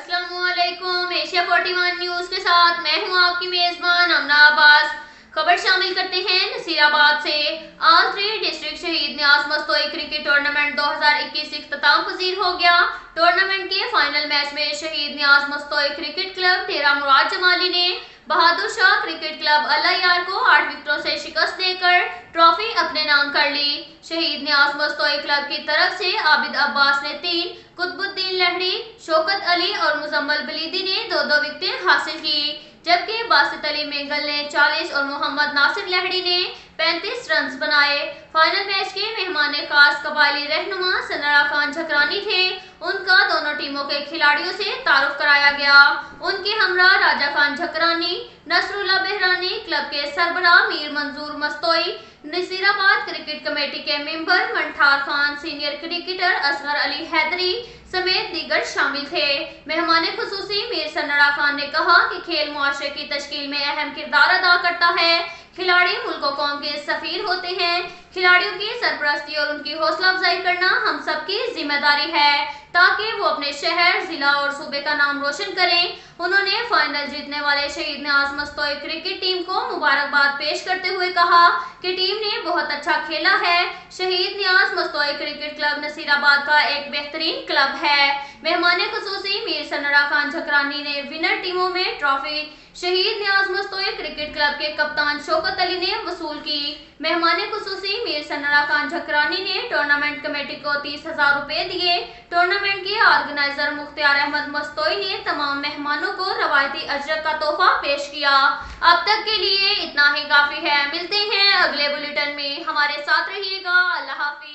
अस्सलामुअलैकुम। Asia 41 news के साथ मैं हूं आपकी मेजबान अमना अब्बास। खबर शामिल करते हैं नसीराबाद से। ऑल 3 डिस्ट्रिक्ट शहीद न्याज मस्तोई क्रिकेट टूर्नामेंट 2021 इख्तिताम पजीर हो गया। टूर्नामेंट के फाइनल मैच में शहीद न्याज मस्तोई क्रिकेट क्लब डेरा मुराद जमाली ने बहादुर शाह क्रिकेट क्लब अल्लाह यार को 8 विकेटों से शिकस्त देकर ट्रॉफी अपने नाम कर ली। शहीद न्याज मस्तोई क्लब की तरफ से आबिद अब्बास ने 3, कुतुबुद्दीन लहड़ी, शौकत अली और मुजम्मल बलीदी ने 2-2 विकेटें हासिल की, जबकि बासित अली मेंगल ने 40 और मोहम्मद नासिर लहड़ी ने 35 रन बनाए। फाइनल मैच के मेहमान खास कबायली रहनुमा सनरा खान झकरानी थे। उनका दोनों टीमों के खिलाड़ियों से तारुफ कराया गया। उनके हमरा राजा खान झकरानी, नसरुल्लाह बहरानी, क्लब के सरबराह मीर मंजूर मस्तोई, नसीराबाद क्रिकेट कमेटी के member Manthar Khan, senior cricketer Asghar Ali Haidari समेत दीगर शामिल थे। मेहमान खुसूसी मीर सन्नरा खान ने कहा कि खेल मुआशरे की तश्कील में अहम किरदार अदा करता है। खिलाड़ी मुल्क और कौम के सफीर होते हैं। खिलाड़ियों की सरपरस्ती और उनकी हौसला अफजाई करना हम सबकी जिम्मेदारी है ताकि वो अपने शहर, जिला और सूबे का नाम रोशन करें। उन्होंने फाइनल जीतने वाले शहीद न्याज मस्तोई क्रिकेट टीम को मुबारकबाद पेश करते हुए कहा कि टीम ने बहुत अच्छा खेला है। शहीद न्याज मस्तोई क्रिकेट क्लब नसीराबाद का एक बेहतरीन क्लब है। मेहमान खुसूसी मीर सन्नरा खान झकरानी ने विनर टीमों में ट्रॉफी शहीद न्याज मस्तोई क्रिकेट क्लब के कप्तान शौकत अली ने वसूल की। मेहमान खुसूसी मीर सन्नरा खान झकरानी ने टूर्नामेंट कमेटी को 30,000 रुपए दिए। टूर्नामेंट के ऑर्गेनाइजर मुख्तियार अहमद मस्तोई ने तमाम मेहमानों को रवायती अजरक का तोहफा पेश किया। अब तक के लिए इतना ही काफी है। मिलते हैं अगले बुलेटिन में, हमारे साथ रहिएगा। अल्लाह हाफिज।